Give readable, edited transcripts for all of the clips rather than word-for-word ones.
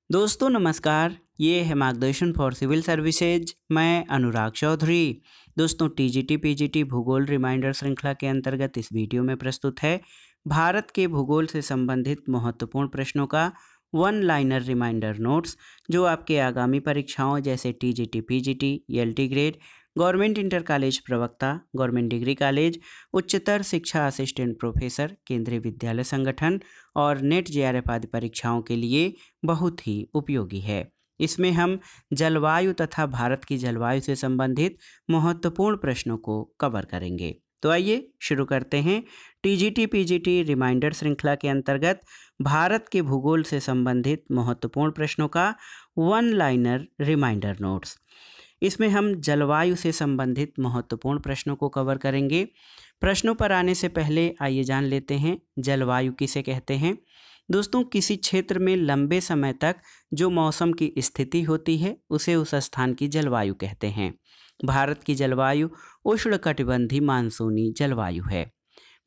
दोस्तों नमस्कार। ये है मार्गदर्शन फॉर सिविल सर्विसेज। मैं अनुराग चौधरी। दोस्तों टीजीटी पीजीटी भूगोल रिमाइंडर श्रृंखला के अंतर्गत इस वीडियो में प्रस्तुत है भारत के भूगोल से संबंधित महत्वपूर्ण प्रश्नों का वन लाइनर रिमाइंडर नोट्स, जो आपके आगामी परीक्षाओं जैसे TGT PGT, LT grade, government inter college प्रवक्ता, गवर्नमेंट डिग्री कॉलेज, उच्चतर शिक्षा असिस्टेंट प्रोफेसर, केंद्रीय विद्यालय संगठन और नेट जेआरएफ आदि परीक्षाओं के लिए बहुत ही उपयोगी है। इसमें हम जलवायु तथा भारत की जलवायु से संबंधित महत्वपूर्ण प्रश्नों को कवर करेंगे। तो आइए शुरू करते हैं। टीजीटी पीजीटी रिमाइंडर श्रृंखला के अंतर्गत भारत के भूगोल से संबंधित महत्वपूर्ण प्रश्नों का वन लाइनर रिमाइंडर नोट्स। इसमें हम जलवायु से संबंधित महत्वपूर्ण प्रश्नों को कवर करेंगे। प्रश्नों पर आने से पहले आइए जान लेते हैं जलवायु किसे कहते हैं। दोस्तों, किसी क्षेत्र में लंबे समय तक जो मौसम की स्थिति होती है उसे उस स्थान की जलवायु कहते हैं। भारत की जलवायु उष्णकटिबंधीय मानसूनी जलवायु है।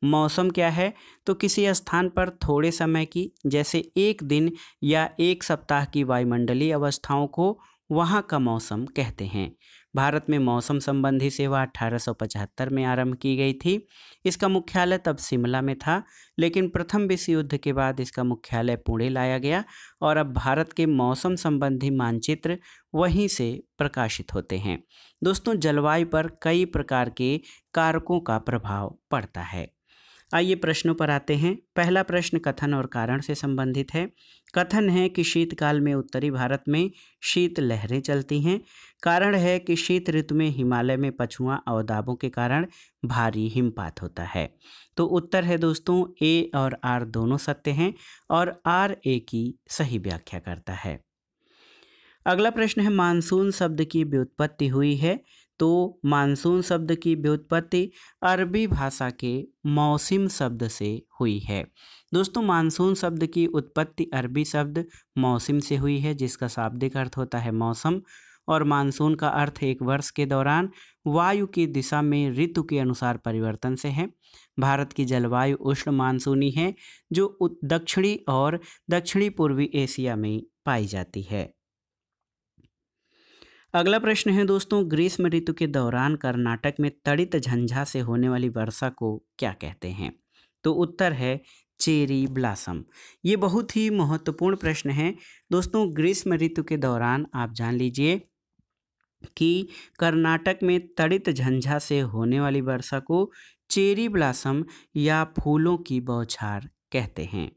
मौसम क्या है? तो किसी स्थान पर थोड़े समय की, जैसे एक दिन या एक सप्ताह की वायुमंडलीय अवस्थाओं को वहाँ का मौसम कहते हैं। भारत में मौसम संबंधी सेवा 1875 में आरंभ की गई थी। इसका मुख्यालय तब शिमला में था, लेकिन प्रथम विश्व युद्ध के बाद इसका मुख्यालय पुणे लाया गया और अब भारत के मौसम संबंधी मानचित्र वहीं से प्रकाशित होते हैं। दोस्तों, जलवायु पर कई प्रकार के कारकों का प्रभाव पड़ता है। आइए प्रश्नों पर आते हैं। पहला प्रश्न कथन और कारण से संबंधित है। कथन है कि शीतकाल में उत्तरी भारत में शीत लहरें चलती हैं। कारण है कि शीत ऋतु में हिमालय में पछुआ अवदाबों के कारण भारी हिमपात होता है। तो उत्तर है दोस्तों ए और आर दोनों सत्य हैं और आर ए की सही व्याख्या करता है। अगला प्रश्न है मानसून शब्द की व्युत्पत्ति हुई है। तो मानसून शब्द की व्युत्पत्ति अरबी भाषा के मौसिम शब्द से हुई है। दोस्तों, मानसून शब्द की उत्पत्ति अरबी शब्द मौसिम से हुई है, जिसका शाब्दिक अर्थ होता है मौसम, और मानसून का अर्थ एक वर्ष के दौरान वायु की दिशा में ऋतु के अनुसार परिवर्तन से है। भारत की जलवायु उष्ण मानसूनी है, जो दक्षिणी और दक्षिणी पूर्वी एशिया में पाई जाती है। अगला प्रश्न है दोस्तों, ग्रीष्म ऋतु के दौरान कर्नाटक में तड़ित झंझा से होने वाली वर्षा को क्या कहते हैं? तो उत्तर है चेरी ब्लॉसम। ये बहुत ही महत्वपूर्ण प्रश्न है। दोस्तों, ग्रीष्म ऋतु के दौरान आप जान लीजिए कि कर्नाटक में तड़ित झंझा से होने वाली वर्षा को चेरी ब्लॉसम या फूलों की बौछार कहते हैं।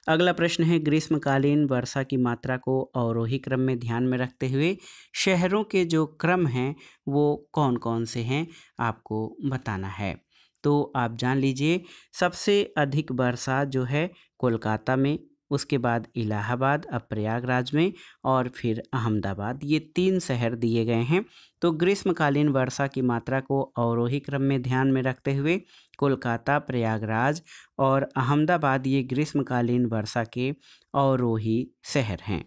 अगला प्रश्न है ग्रीष्मकालीन वर्षा की मात्रा को अवरोही क्रम में ध्यान में रखते हुए शहरों के जो क्रम हैं वो कौन कौन से हैं, आपको बताना है। तो आप जान लीजिए, सबसे अधिक वर्षा जो है कोलकाता में, उसके बाद इलाहाबाद, अब प्रयागराज में, और फिर अहमदाबाद। ये 3 शहर दिए गए हैं। तो ग्रीष्मकालीन वर्षा की मात्रा को अवरोही क्रम में ध्यान में रखते हुए कोलकाता, प्रयागराज और अहमदाबाद ये ग्रीष्मकालीन वर्षा के अवरोही शहर हैं।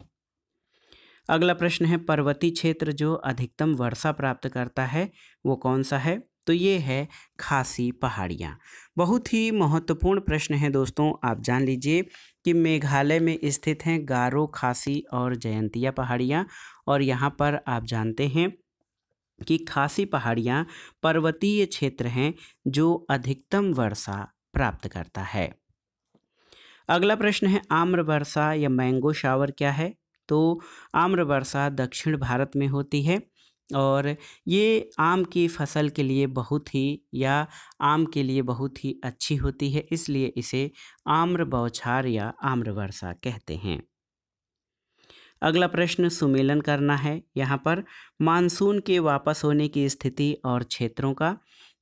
अगला प्रश्न है पर्वतीय क्षेत्र जो अधिकतम वर्षा प्राप्त करता है वो कौन सा है? तो ये है खासी पहाड़ियाँ। बहुत ही महत्वपूर्ण प्रश्न है दोस्तों। आप जान लीजिए कि मेघालय में स्थित हैं गारो, खासी और जयंतिया पहाड़ियाँ, और यहाँ पर आप जानते हैं कि खासी पहाड़ियाँ पर्वतीय क्षेत्र हैं जो अधिकतम वर्षा प्राप्त करता है। अगला प्रश्न है आम्र वर्षा या मैंगो शावर क्या है? तो आम्र वर्षा दक्षिण भारत में होती है और ये आम की फसल के लिए आम के लिए बहुत ही अच्छी होती है, इसलिए इसे आम्र बौछार या आम्र वर्षा कहते हैं। अगला प्रश्न सुमेलन करना है यहाँ पर मानसून के वापस होने की स्थिति और क्षेत्रों का।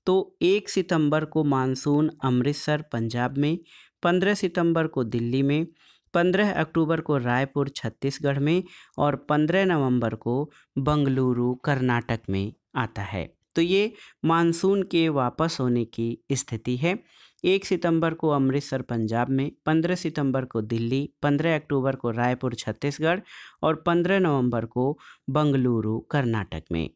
तो 1 सितंबर को मानसून अमृतसर पंजाब में, 15 सितंबर को दिल्ली में, 15 अक्टूबर को रायपुर छत्तीसगढ़ में और 15 नवंबर को बंगलुरु कर्नाटक में आता है। तो ये मानसून के वापस होने की स्थिति है। 1 सितंबर को अमृतसर पंजाब में, 15 सितंबर को दिल्ली, 15 अक्टूबर को रायपुर छत्तीसगढ़ और 15 नवंबर को बंगलुरु कर्नाटक में।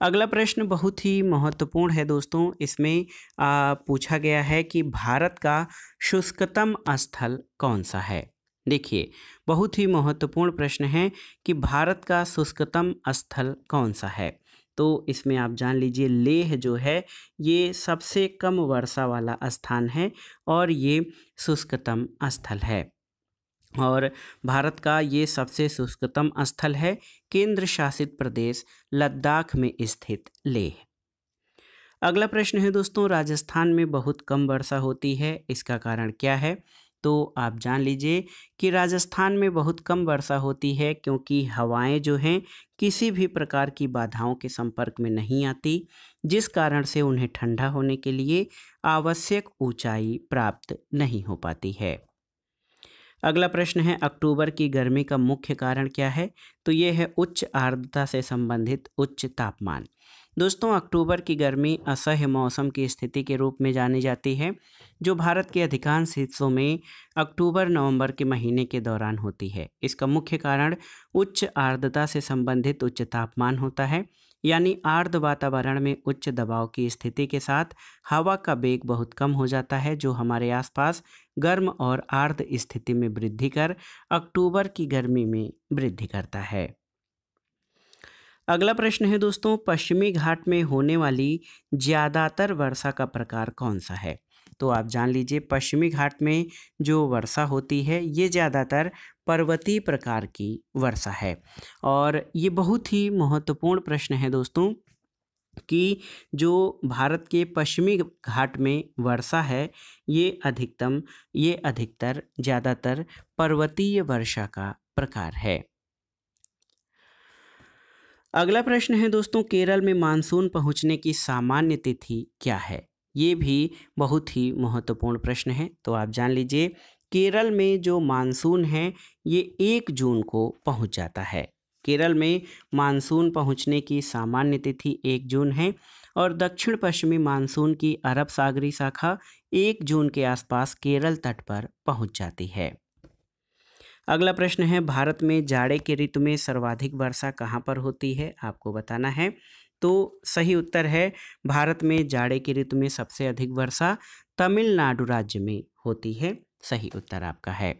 अगला प्रश्न बहुत ही महत्वपूर्ण है दोस्तों। इसमें पूछा गया है कि भारत का शुष्कतम स्थल कौन सा है? देखिए, बहुत ही महत्वपूर्ण प्रश्न है कि भारत का शुष्कतम स्थल कौन सा है। तो इसमें आप जान लीजिए, लेह जो है ये सबसे कम वर्षा वाला स्थान है और ये शुष्कतम स्थल है। और भारत का ये सबसे शुष्कतम स्थल है केंद्र शासित प्रदेश लद्दाख में स्थित लेह। अगला प्रश्न है दोस्तों, राजस्थान में बहुत कम वर्षा होती है, इसका कारण क्या है। तो आप जान लीजिए कि राजस्थान में बहुत कम वर्षा होती है क्योंकि हवाएं जो हैं किसी भी प्रकार की बाधाओं के संपर्क में नहीं आती, जिस कारण से उन्हें ठंडा होने के लिए आवश्यक ऊंचाई प्राप्त नहीं हो पाती है। अगला प्रश्न है, अक्टूबर की गर्मी का मुख्य कारण क्या है। तो ये है उच्च आर्द्रता से संबंधित उच्च तापमान। दोस्तों, अक्टूबर की गर्मी असह्य मौसम की स्थिति के रूप में जानी जाती है, जो भारत के अधिकांश हिस्सों में अक्टूबर नवंबर के महीने के दौरान होती है। इसका मुख्य कारण उच्च आर्द्रता से संबंधित उच्च तापमान होता है, यानी आर्द्र वातावरण में उच्च दबाव की स्थिति के साथ हवा का वेग बहुत कम हो जाता है, जो हमारे आसपास गर्म और आर्द्र स्थिति में वृद्धि कर अक्टूबर की गर्मी में वृद्धि करता है। अगला प्रश्न है दोस्तों, पश्चिमी घाट में होने वाली ज़्यादातर वर्षा का प्रकार कौन सा है। तो आप जान लीजिए, पश्चिमी घाट में जो वर्षा होती है ये ज़्यादातर पर्वतीय प्रकार की वर्षा है। और ये बहुत ही महत्वपूर्ण प्रश्न है दोस्तों कि जो भारत के पश्चिमी घाट में वर्षा है ये अधिकतर ज़्यादातर पर्वतीय वर्षा का प्रकार है। अगला प्रश्न है दोस्तों, केरल में मानसून पहुंचने की सामान्य तिथि क्या है। ये भी बहुत ही महत्वपूर्ण प्रश्न है। तो आप जान लीजिए, केरल में जो मानसून है ये 1 जून को पहुंच जाता है। केरल में मानसून पहुंचने की सामान्य तिथि 1 जून है और दक्षिण पश्चिमी मानसून की अरब सागरी शाखा 1 जून के आसपास केरल तट पर पहुंच जाती है। अगला प्रश्न है, भारत में जाड़े के ऋतु में सर्वाधिक वर्षा कहाँ पर होती है, आपको बताना है। तो सही उत्तर है, भारत में जाड़े के ऋतु में सबसे अधिक वर्षा तमिलनाडु राज्य में होती है। सही उत्तर आपका है।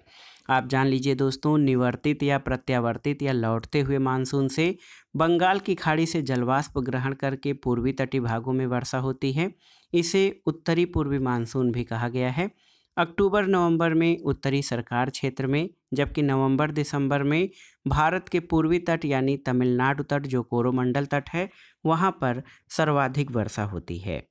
आप जान लीजिए दोस्तों, निवर्तित या प्रत्यावर्तित या लौटते हुए मानसून से बंगाल की खाड़ी से जलवाष्प ग्रहण करके पूर्वी तटीय भागों में वर्षा होती है। इसे उत्तरी पूर्वी मानसून भी कहा गया है। अक्टूबर नवंबर में उत्तरी सरकार क्षेत्र में, जबकि नवंबर दिसंबर में भारत के पूर्वी तट यानी तमिलनाडु तट जो कोरोमंडल तट है वहां पर सर्वाधिक वर्षा होती है।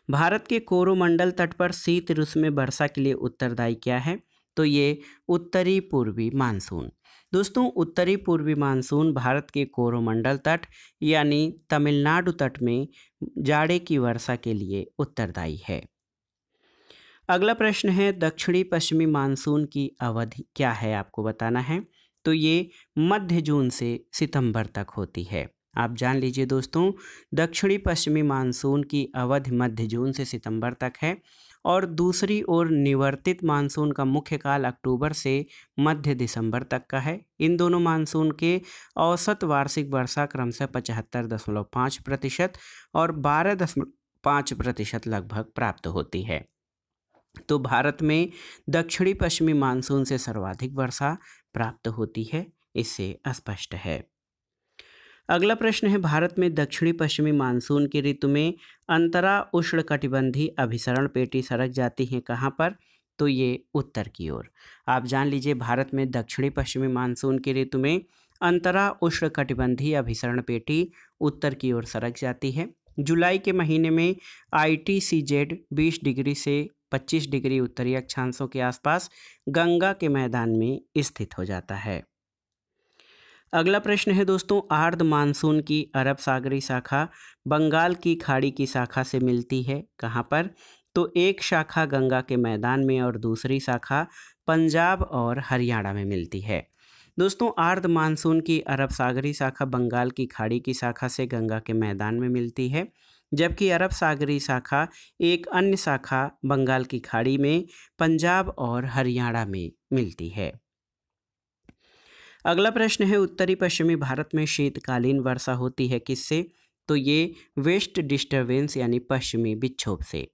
भारत के कोरोमंडल तट पर शीत ऋतु में वर्षा के लिए उत्तरदायी क्या है। तो ये उत्तरी पूर्वी मानसून। दोस्तों, उत्तरी पूर्वी मानसून भारत के कोरोमंडल तट यानी तमिलनाडु तट में जाड़े की वर्षा के लिए उत्तरदायी है। अगला प्रश्न है, दक्षिणी पश्चिमी मानसून की अवधि क्या है, आपको बताना है। तो ये मध्य जून से सितंबर तक होती है। आप जान लीजिए दोस्तों, दक्षिणी पश्चिमी मानसून की अवधि मध्य जून से सितंबर तक है और दूसरी ओर निवर्तित मानसून का मुख्य काल अक्टूबर से मध्य दिसंबर तक का है। इन दोनों मानसून के औसत वार्षिक वर्षा क्रमशः 75.5% और 12.5% लगभग प्राप्त होती है। तो भारत में दक्षिणी पश्चिमी मानसून से सर्वाधिक वर्षा प्राप्त होती है, इससे स्पष्ट है। अगला प्रश्न है, भारत में दक्षिणी पश्चिमी मानसून की ऋतु में अंतरा उष्णकटिबंधीय अभिसरण पेटी सरक जाती है कहाँ पर। तो ये उत्तर की ओर। आप जान लीजिए, भारत में दक्षिणी पश्चिमी मानसून की ऋतु में अंतरा उष्णकटिबंधीय अभिसरण पेटी उत्तर की ओर सरक जाती है। जुलाई के महीने में ITCZ 20 डिग्री से 25 डिग्री उत्तरी अक्षांशों के आसपास गंगा के मैदान में स्थित हो जाता है। अगला प्रश्न है दोस्तों, आर्द्र मानसून की अरब सागरी शाखा बंगाल की खाड़ी की शाखा से मिलती है कहाँ पर। तो एक शाखा गंगा के मैदान में और दूसरी शाखा पंजाब और हरियाणा में मिलती है। दोस्तों, आर्द्र मानसून की अरब सागरी शाखा बंगाल की खाड़ी की शाखा से गंगा के मैदान में मिलती है, जबकि अरब सागरी शाखा एक अन्य शाखा बंगाल की खाड़ी में पंजाब और हरियाणा में मिलती है। अगला प्रश्न है, उत्तरी पश्चिमी भारत में शीतकालीन वर्षा होती है किससे। तो ये वेस्ट डिस्टर्बेंस यानी पश्चिमी विक्षोभ से।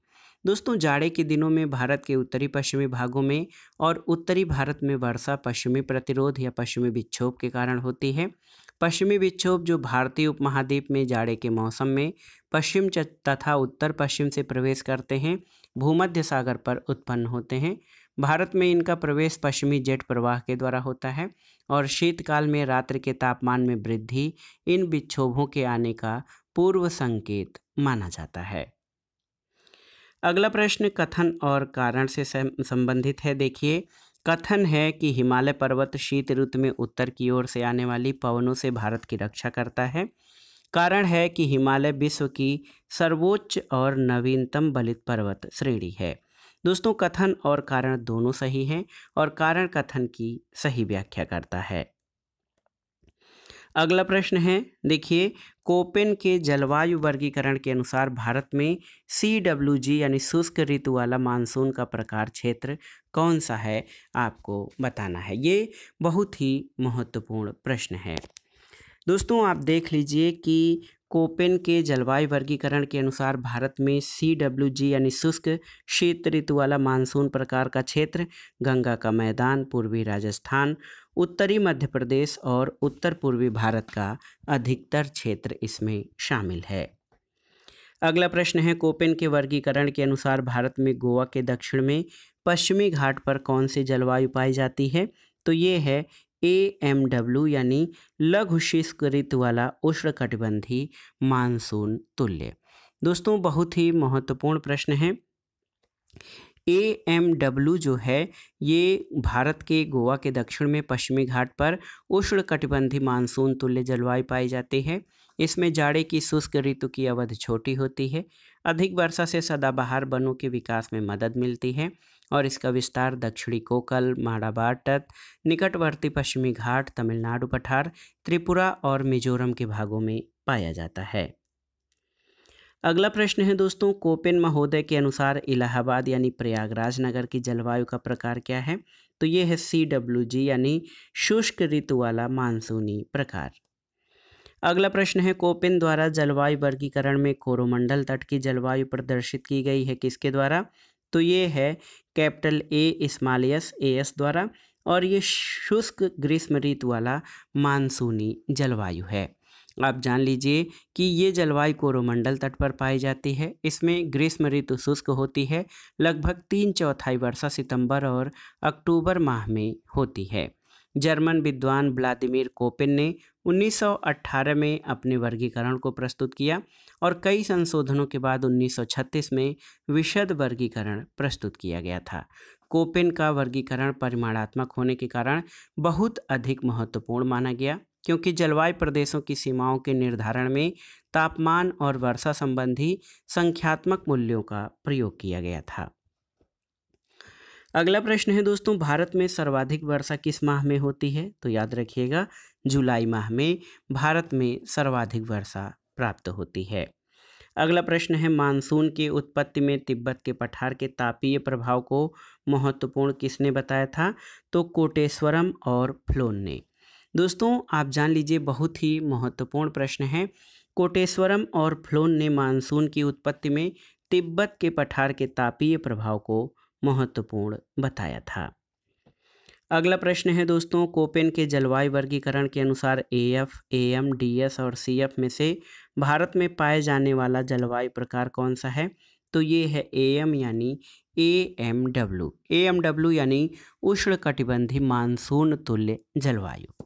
दोस्तों जाड़े के दिनों में भारत के उत्तरी पश्चिमी भागों में और उत्तरी भारत में वर्षा पश्चिमी प्रतिरोध या पश्चिमी विक्षोभ के कारण होती है। पश्चिमी विक्षोभ जो भारतीय उपमहाद्वीप में जाड़े के मौसम में पश्चिम तथा उत्तर पश्चिम से प्रवेश करते हैं, भूमध्य सागर पर उत्पन्न होते हैं। भारत में इनका प्रवेश पश्चिमी जेट प्रवाह के द्वारा होता है और शीतकाल में रात्रि के तापमान में वृद्धि इन विक्षोभों के आने का पूर्व संकेत माना जाता है। अगला प्रश्न कथन और कारण से संबंधित है। देखिए, कथन है कि हिमालय पर्वत शीत ऋतु में उत्तर की ओर से आने वाली पवनों से भारत की रक्षा करता है। कारण है कि हिमालय विश्व की सर्वोच्च और नवीनतम बलित पर्वत श्रेणी है। दोस्तों कथन और कारण दोनों सही हैं और कारण कथन की सही व्याख्या करता है। अगला प्रश्न है, देखिए, कोपेन के जलवायु वर्गीकरण के अनुसार भारत में CWG यानी शुष्क ऋतु वाला मानसून का प्रकार क्षेत्र कौन सा है, आपको बताना है। ये बहुत ही महत्वपूर्ण प्रश्न है। दोस्तों आप देख लीजिए कि कोपेन के जलवायु वर्गीकरण के अनुसार भारत में CWG यानी शुष्क शीत ऋतु वाला मानसून प्रकार का क्षेत्र गंगा का मैदान, पूर्वी राजस्थान, उत्तरी मध्य प्रदेश और उत्तर पूर्वी भारत का अधिकतर क्षेत्र इसमें शामिल है। अगला प्रश्न है, कोपेन के वर्गीकरण के अनुसार भारत में गोवा के दक्षिण में पश्चिमी घाट पर कौन सी जलवायु पाई जाती है, तो ये है AMW यानी लघु शुष्क ऋतु वाला उष्णकटिबंधीय मानसून तुल्य। दोस्तों बहुत ही महत्वपूर्ण प्रश्न है। AMW जो है ये भारत के गोवा के दक्षिण में पश्चिमी घाट पर उष्णकटिबंधीय मानसून तुल्य जलवायु पाई जाती है। इसमें जाड़े की शुष्क ऋतु की अवधि छोटी होती है, अधिक वर्षा से सदाबहार वनों के विकास में मदद मिलती है और इसका विस्तार दक्षिणी कोकल, माड़ाबाड़ तट, निकटवर्ती पश्चिमी घाट, तमिलनाडु पठार, त्रिपुरा और मिजोरम के भागों में पाया जाता है। अगला प्रश्न है दोस्तों, कोपेन महोदय के अनुसार इलाहाबाद यानी प्रयागराज नगर की जलवायु का प्रकार क्या है, तो ये है CWG यानी शुष्क ऋतु वाला मानसूनी प्रकार। अगला प्रश्न है, कोपेन द्वारा जलवायु वर्गीकरण में कोरोमंडल तट की जलवायु प्रदर्शित की गई है किसके द्वारा, तो ये है कैपिटल A स्मॉल s द्वारा और ये शुष्क ग्रीष्म ऋतु वाला मानसूनी जलवायु है। आप जान लीजिए कि ये जलवायु कोरोमंडल तट पर पाई जाती है। इसमें ग्रीष्म ऋतु शुष्क होती है, लगभग 3/4 वर्षा सितंबर और अक्टूबर माह में होती है। जर्मन विद्वान व्लादिमीर कोपेन ने 1918 में अपने वर्गीकरण को प्रस्तुत किया और कई संशोधनों के बाद 1936 में विशद वर्गीकरण प्रस्तुत किया गया था। कोपेन का वर्गीकरण परिमाणात्मक होने के कारण बहुत अधिक महत्वपूर्ण माना गया, क्योंकि जलवायु प्रदेशों की सीमाओं के निर्धारण में तापमान और वर्षा संबंधी संख्यात्मक मूल्यों का प्रयोग किया गया था। अगला प्रश्न है दोस्तों, भारत में सर्वाधिक वर्षा किस माह में होती है, तो याद रखिएगा जुलाई माह में भारत में सर्वाधिक वर्षा प्राप्त होती है। अगला प्रश्न है, मानसून की उत्पत्ति में तिब्बत के पठार के तापीय प्रभाव को महत्वपूर्ण किसने बताया था, तो कोटेश्वरम और फ्लोन ने। दोस्तों आप जान लीजिए बहुत ही महत्वपूर्ण प्रश्न है। कोटेश्वरम और फ्लोन ने मानसून की उत्पत्ति में तिब्बत के पठार के तापीय प्रभाव को महत्वपूर्ण बताया था। अगला प्रश्न है दोस्तों, कोपेन के जलवायु वर्गीकरण के अनुसार AF, AM, DS और CF में से भारत में पाए जाने वाला जलवायु प्रकार कौन सा है, तो ये है AM यानी AMW। AMW यानी उष्णकटिबंधीय मानसून तुल्य जलवायु।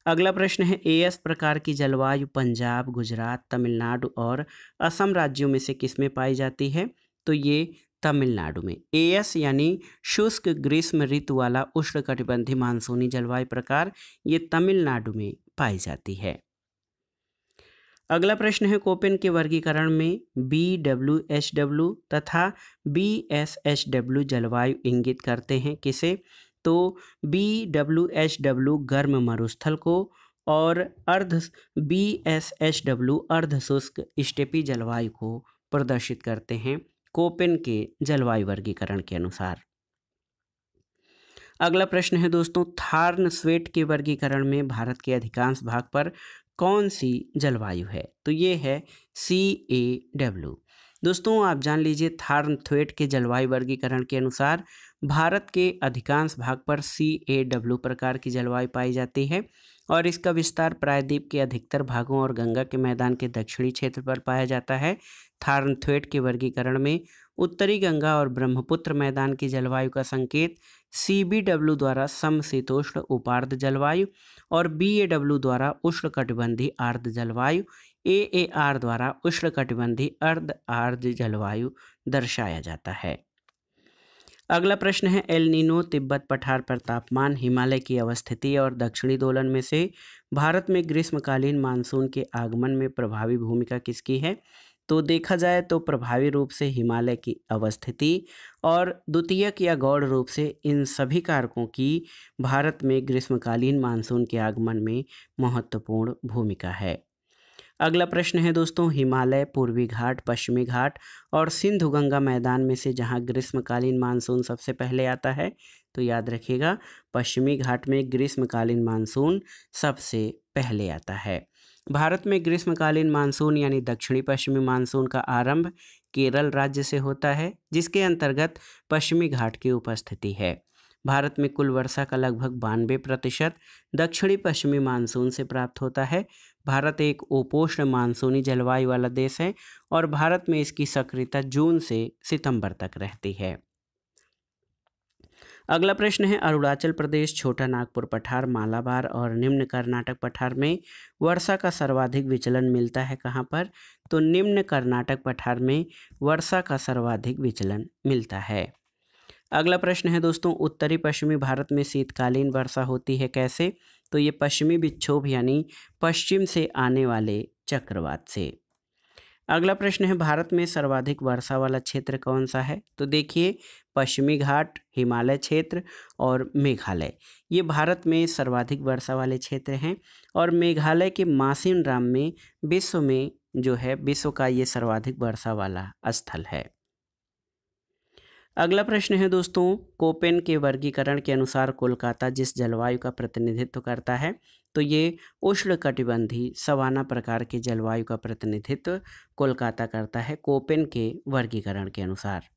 अगला प्रश्न है, AS प्रकार की जलवायु पंजाब, गुजरात, तमिलनाडु और असम राज्यों में से किस में पाई जाती है, तो ये तमिलनाडु में। AS यानी शुष्क ग्रीष्म ऋतु वाला उष्णकटिबंधीय मानसूनी जलवायु प्रकार ये तमिलनाडु में पाई जाती है। अगला प्रश्न है, कोपेन के वर्गीकरण में BWHW तथा BSHW जलवायु इंगित करते हैं किसे, तो BWHW गर्म मरुस्थल को और BSHW अर्ध शुष्क स्टेपी जलवायु को प्रदर्शित करते हैं कोपेन के जलवायु वर्गीकरण के अनुसार। अगला प्रश्न है दोस्तों, थार्नस्वेट के वर्गीकरण में भारत के अधिकांश भाग पर कौन सी जलवायु है, तो ये है CAW। दोस्तों आप जान लीजिए थॉर्नथ्वेट के जलवायु वर्गीकरण के अनुसार भारत के अधिकांश भाग पर CAW प्रकार की जलवायु पाई जाती है और इसका विस्तार प्रायद्वीप के अधिकतर भागों और गंगा के मैदान के दक्षिणी क्षेत्र पर पाया जाता है। थॉर्नथ्वेट के वर्गीकरण में उत्तरी गंगा और ब्रह्मपुत्र मैदान की जलवायु का संकेत CBW द्वारा समशीतोष्ण उपार्द्र जलवायु और BAW द्वारा उष्णकटिबंधीय आर्द्र जलवायु, AAR द्वारा उष्णकटिबंधीय अर्ध आर्द्र जलवायु दर्शाया जाता है। अगला प्रश्न है एल नीनो तिब्बत पठार पर तापमान, हिमालय की अवस्थिति और दक्षिणी दोलन में से भारत में ग्रीष्मकालीन मानसून के आगमन में प्रभावी भूमिका किसकी है? तो देखा जाए तो प्रभावी रूप से हिमालय की अवस्थिति और द्वितीयक या गौड़ रूप से इन सभी कारकों की भारत में ग्रीष्मकालीन मानसून के आगमन में महत्वपूर्ण भूमिका है। अगला प्रश्न है दोस्तों हिमालय, पूर्वी घाट, पश्चिमी घाट और सिंधु गंगा मैदान में से जहां ग्रीष्मकालीन मानसून सबसे पहले आता है, तो याद रखिएगा पश्चिमी घाट में ग्रीष्मकालीन मानसून सबसे पहले आता है। भारत में ग्रीष्मकालीन मानसून यानी दक्षिणी पश्चिमी मानसून का आरंभ केरल राज्य से होता है, जिसके अंतर्गत पश्चिमी घाट की उपस्थिति है। भारत में कुल वर्षा का लगभग 92% दक्षिणी पश्चिमी मानसून से प्राप्त होता है। भारत एक उपोष्ण मानसूनी जलवायु वाला देश है और भारत में इसकी सक्रियता जून से सितंबर तक रहती है। अगला प्रश्न है अरुणाचल प्रदेश, छोटा नागपुर पठार, मालाबार और निम्न कर्नाटक पठार में वर्षा का सर्वाधिक विचलन मिलता है कहाँ पर? तो निम्न कर्नाटक पठार में वर्षा का सर्वाधिक विचलन मिलता है। अगला प्रश्न है दोस्तों उत्तरी पश्चिमी भारत में शीतकालीन वर्षा होती है कैसे? तो ये पश्चिमी विक्षोभ यानी पश्चिम से आने वाले चक्रवात से। अगला प्रश्न है भारत में सर्वाधिक वर्षा वाला क्षेत्र कौन सा है? तो देखिए पश्चिमी घाट, हिमालय क्षेत्र और मेघालय, ये भारत में सर्वाधिक वर्षा वाले क्षेत्र हैं और मेघालय के मासिनराम में विश्व का ये सर्वाधिक वर्षा वाला स्थल है। अगला प्रश्न है दोस्तों कोपेन के वर्गीकरण के अनुसार कोलकाता जिस जलवायु का प्रतिनिधित्व करता है, तो ये उष्णकटिबंधीय सवाना प्रकार के जलवायु का प्रतिनिधित्व कोलकाता करता है कोपेन के वर्गीकरण के अनुसार।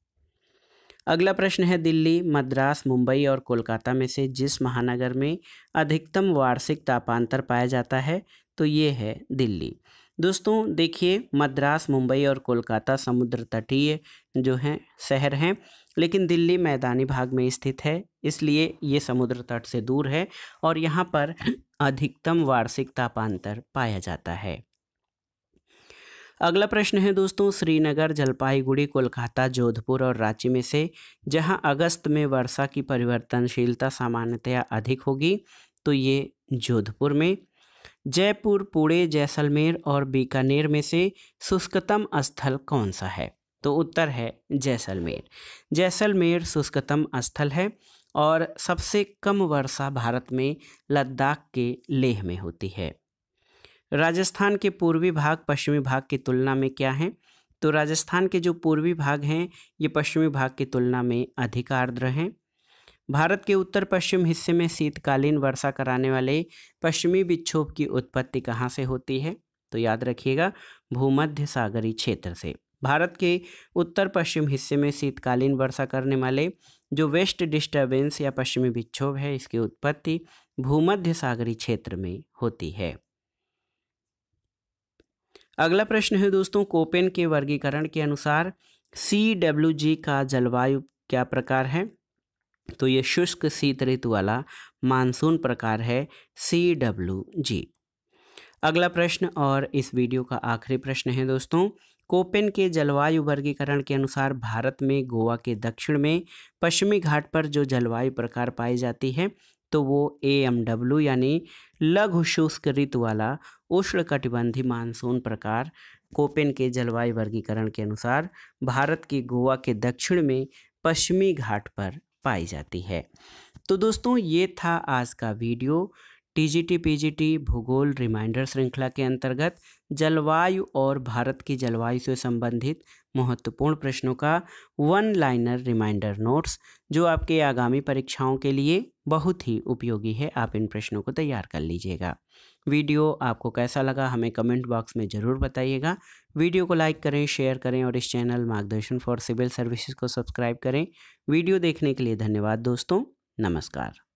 अगला प्रश्न है दिल्ली, मद्रास, मुंबई और कोलकाता में से जिस महानगर में अधिकतम वार्षिक तापांतर पाया जाता है, तो ये है दिल्ली। दोस्तों देखिए मद्रास, मुंबई और कोलकाता समुद्र तटीय जो हैं शहर हैं, लेकिन दिल्ली मैदानी भाग में स्थित है, इसलिए ये समुद्र तट से दूर है और यहाँ पर अधिकतम वार्षिक तापांतर पाया जाता है। अगला प्रश्न है दोस्तों श्रीनगर, जलपाईगुड़ी, कोलकाता, जोधपुर और रांची में से जहां अगस्त में वर्षा की परिवर्तनशीलता सामान्यतया अधिक होगी, तो ये जोधपुर में। जयपुर, पुणे, जैसलमेर और बीकानेर में से शुष्कतम स्थल कौन सा है? तो उत्तर है जैसलमेर। जैसलमेर शुष्कतम स्थल है और सबसे कम वर्षा भारत में लद्दाख के लेह में होती है। राजस्थान के पूर्वी भाग पश्चिमी भाग की तुलना में क्या हैं? तो राजस्थान के जो पूर्वी भाग हैं ये पश्चिमी भाग की तुलना में अधिक आर्द्र हैं। भारत के उत्तर पश्चिम हिस्से में शीतकालीन वर्षा कराने वाले पश्चिमी विक्षोभ की उत्पत्ति कहाँ से होती है? तो याद रखिएगा भूमध्य सागरीय क्षेत्र से। भारत के उत्तर पश्चिम हिस्से में शीतकालीन वर्षा करने वाले जो वेस्ट डिस्टर्बेंस या पश्चिमी विक्षोभ है, इसकी उत्पत्ति भूमध्य सागरीय क्षेत्र में होती है। अगला प्रश्न है दोस्तों कोपेन के वर्गीकरण के अनुसार CWG का जलवायु क्या प्रकार है? तो ये शुष्क शीत ऋतु वाला मानसून प्रकार है CWG। अगला प्रश्न और इस वीडियो का आखिरी प्रश्न है दोस्तों कोपेन के जलवायु वर्गीकरण के अनुसार भारत में गोवा के दक्षिण में पश्चिमी घाट पर जो जलवायु प्रकार पाई जाती है, तो वो AMW यानी लघु शुष्क ऋतु वाला उष्णकटिबंधीय मानसून प्रकार कोपेन के जलवायु वर्गीकरण के अनुसार भारत की गोवा के दक्षिण में पश्चिमी घाट पर पाई जाती है। तो दोस्तों ये था आज का वीडियो TGT PGT भूगोल रिमाइंडर श्रृंखला के अंतर्गत जलवायु और भारत की जलवायु से संबंधित महत्वपूर्ण प्रश्नों का वन लाइनर रिमाइंडर नोट्स, जो आपके आगामी परीक्षाओं के लिए बहुत ही उपयोगी है। आप इन प्रश्नों को तैयार कर लीजिएगा। वीडियो आपको कैसा लगा हमें कमेंट बॉक्स में ज़रूर बताइएगा। वीडियो को लाइक करें, शेयर करें और इस चैनल मार्गदर्शन फॉर सिविल सर्विसेज को सब्सक्राइब करें। वीडियो देखने के लिए धन्यवाद दोस्तों। नमस्कार।